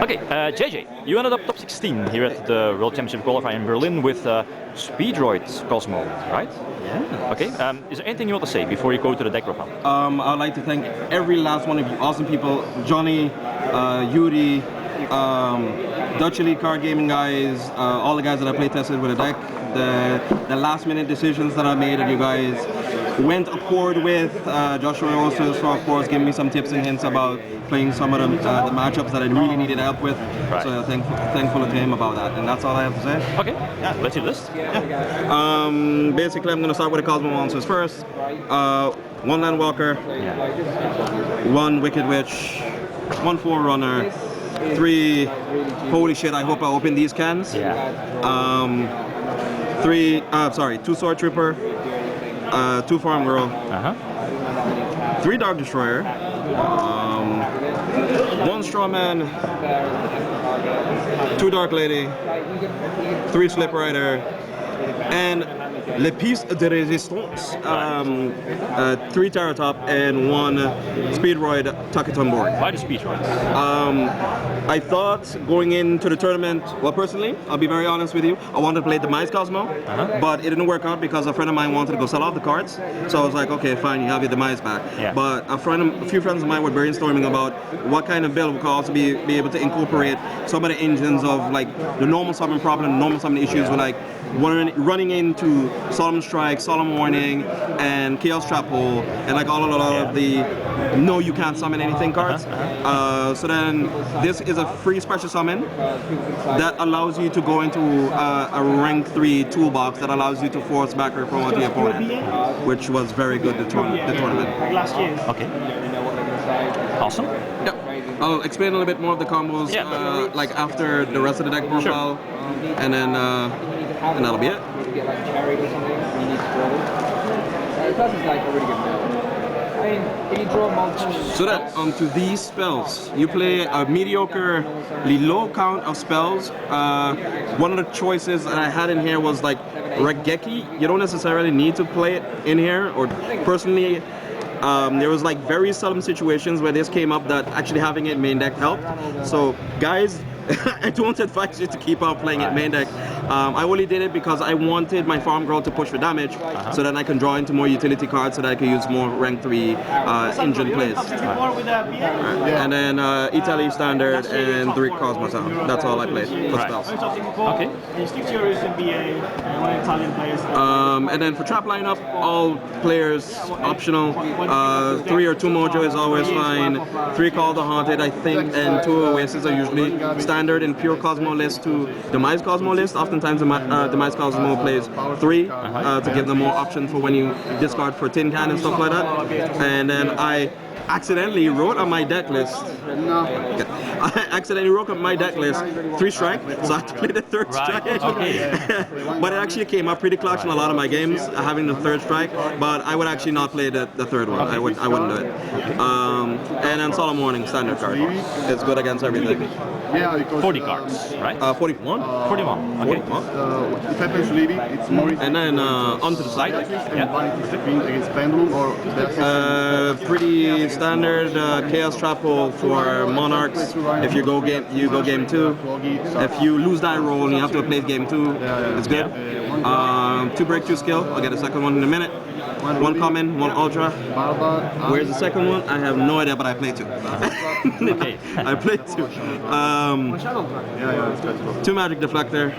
Okay, JJ, you ended up top 16 here at the World Championship qualifier in Berlin with Speedroid Kozmo, right? Yeah. Okay, is there anything you want to say before you go to the deck profile? I'd like to thank every last one of you awesome people, Johnny, Yuri, Dutch Elite Card Gaming guys, all the guys that I play tested with the deck, the last minute decisions that I made that you guys went accord with. Joshua also, so of course, giving me some tips and hints about playing some of the matchups that I really needed help with. Right. So thankful to him about that, and that's all I have to say. Okay, yeah, let's see the list. Yeah. Basically, I'm going to start with the Kozmo monsters first. One Landwalker, one Wicked Witch, one Forerunner, 3, holy shit, I hope I open these cans. Yeah. 2 Sword Trooper, 2 Farm Girl, 3 Dark Destroyer, 1 Straw Man, 2 Dark Lady, 3 Slip Rider, and Le Piece de Resistance, 3 Terra Top, and 1 Speedroid Tuckaton board. Why the Speedroid? I thought going into the tournament, well personally, I'll be very honest with you, I wanted to play Demise Kozmo, but it didn't work out because a friend of mine wanted to go sell off the cards, so I was like, okay fine, you have your Demise back. Yeah. But a few friends of mine were brainstorming about what kind of build could also be able to incorporate some of the engines of like the normal summon problem, normal summon issues with like running into Solemn Strike, Solemn Warning, and Chaos Trap Hole, and like all of the no you can't summon anything cards. So then this is a free special summon that allows you to go into a rank 3 toolbox that allows you to force back or promote the opponent, which was very good the tournament. Last year. Okay. Awesome. Yep. I'll explain a little bit more of the combos like after the rest of the deck profile, and then that'll be it. So that onto these spells, you play a mediocrely low count of spells. One of the choices that I had in here was like Regeki. You don't necessarily need to play it in here, or personally, there was like very seldom situations where this came up that actually having it main deck helped. So guys, I don't advise you to keep on playing it main deck. I only did it because I wanted my farm girl to push for damage, so that I can draw into more utility cards so that I can use more rank 3 engine plays. And then Italy Standard and 3 Kozmo Sound. That's all I played for spells. Okay. And then for trap lineup, all players optional. 3 or 2 Mojo is always fine. 3 Call the Haunted, I think, and 2 Oasis are usually standard in pure Kozmo list to Demise Kozmo list. Oftentimes Demise Kozmo plays 3 to give them more options for when you discard for tin can and stuff like that. And then I accidentally wrote on my deck list. I accidentally wrote on my deck list 3 strike, so I had to play the 3rd strike. But it actually came up pretty clutch in a lot of my games, having the 3rd strike. But I would actually not play the 3rd one. I wouldn't do it. And then Solemn Warning standard card. It's good against everything. 40 cards, right? 41. 41. Okay. If I place Levy, it's more. And then onto the side. Against Pendulum or pretty standard Chaos Trap Hole for Monarchs. If you go game 2. If you lose that roll and you have to play game 2, it's good. 2 breakthrough skill. I'll get the second one in a minute. 1 common, 1 ultra. Where's the second one? I have no idea, but I played 2. Okay. I played 2. 2 magic deflector.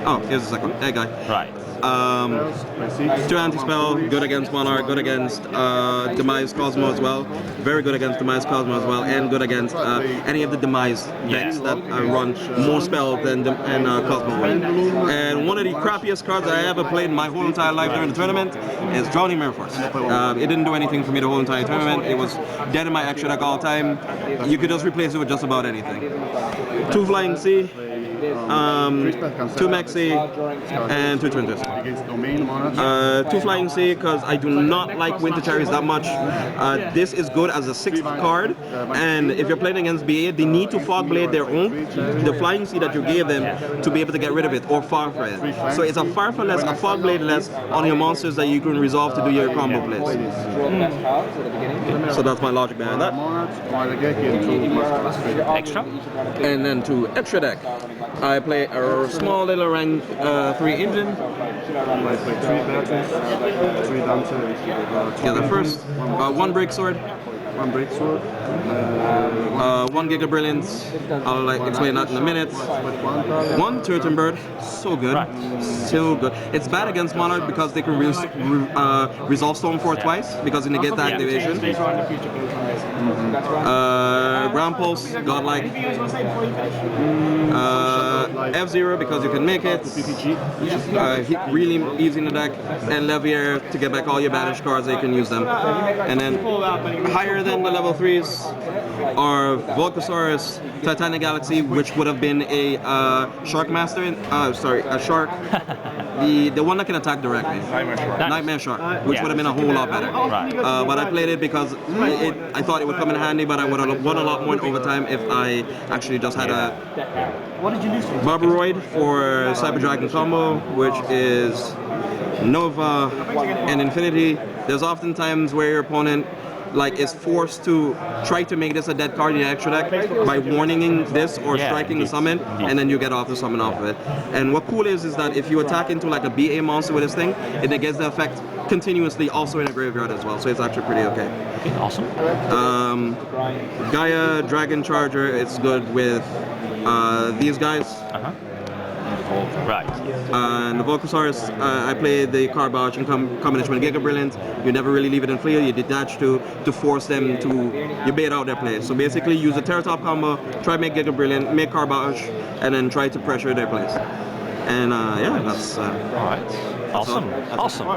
Oh, here's the second one. Hey guy. Right. 2 anti-spell, good against Monarch, good against Demise Kozmo as well. Very good against Demise Kozmo as well, and good against any of the Demise decks that run more spells than Kozmo will. And one of the crappiest cards I ever played in my whole entire life during the tournament is Drowning Mirror Force. It didn't do anything for me the whole entire tournament. It was dead in my extra deck all the time. You could just replace it with just about anything. 2 Flying Sea. 2 Mexi, and 2 Twin Twister. Against Domain, Monarch. 2 Flying Sea, because I do not like Winter Cherries that much. This is good as a 6th card, and if you're playing against BA, they need to Fog Blade their own, the Flying Sea that you gave them, to be able to get rid of it, or Farfa it. So it's a Farfa less, a Fog Blade less on your monsters that you can resolve to do your combo plays. So that's my logic behind that. Monarch, Marageki, and 2 Muscle. Extra? And then to extra deck, I play a small little rank 3 engine. I play 3 batteries, 3 dancers. Yeah, the first, 1 break sword, 1 break sword. 1 Giga Brilliance. I'll explain that in a minute. 1 Turtle Bird, so good, so good. It's bad against Monarch because they can resolve Storm 4 twice because they negate the activation. Ground Pulse, Godlike. F-Zero because you can make it. Really easy in the deck. And Levier to get back all your banished cards, they can use them. And then higher than the level 3s are Volcasaurus, Titanic Galaxy, which would have been a Shark Master, a Shark, the one that can attack directly. Nightmare Shark, which would have been a whole lot better. But I played it because I thought it would come in handy, but I would have won a lot more in overtime if I actually just had a Barbaroid for Cyber Dragon combo, which is Nova and Infinity. There's often times where your opponent is forced to try to make this a dead card in your extra deck by warning this or striking the summon, and then you get off the summon off of it. And what cool is that if you attack into a BA monster with this thing, it negates the effect continuously also in a graveyard as well, so it's actually pretty okay. Okay, awesome. Gaia Dragon Charger, it's good with these guys. Right. And the Volcasaurus, I play the Carbage in combination with Giga Brilliant. You never really leave it in field, you detach to force them to, you bait out their play. So basically use a Terratop combo, try to make Giga Brilliant, make Carbage, and then try to pressure their plays. And yeah, that's... Alright. Awesome. Awesome.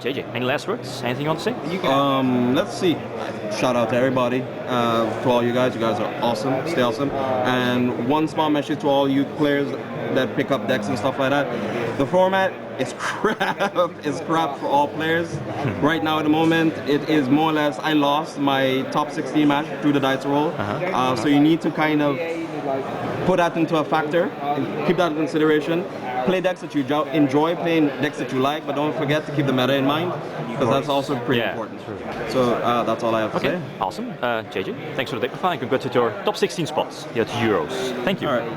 JJ, any last words? Anything you want to say? Let's see. Shout out to everybody, to all you guys. You guys are awesome. Stay awesome. And one small message to all you players that pick up decks and stuff like that. The format is crap. It's crap for all players. Right now, at the moment, it is more or less. I lost my top 16 match through the dice roll. So you need to kind of put that into a factor and keep that in consideration. Play decks that you enjoy, playing decks that you like, but don't forget to keep the meta in mind, because that's also pretty important. So that's all I have to say. Awesome. JJ, thanks for the deck profile and congrats with your top 16 spots here at Euros. Thank you. All right.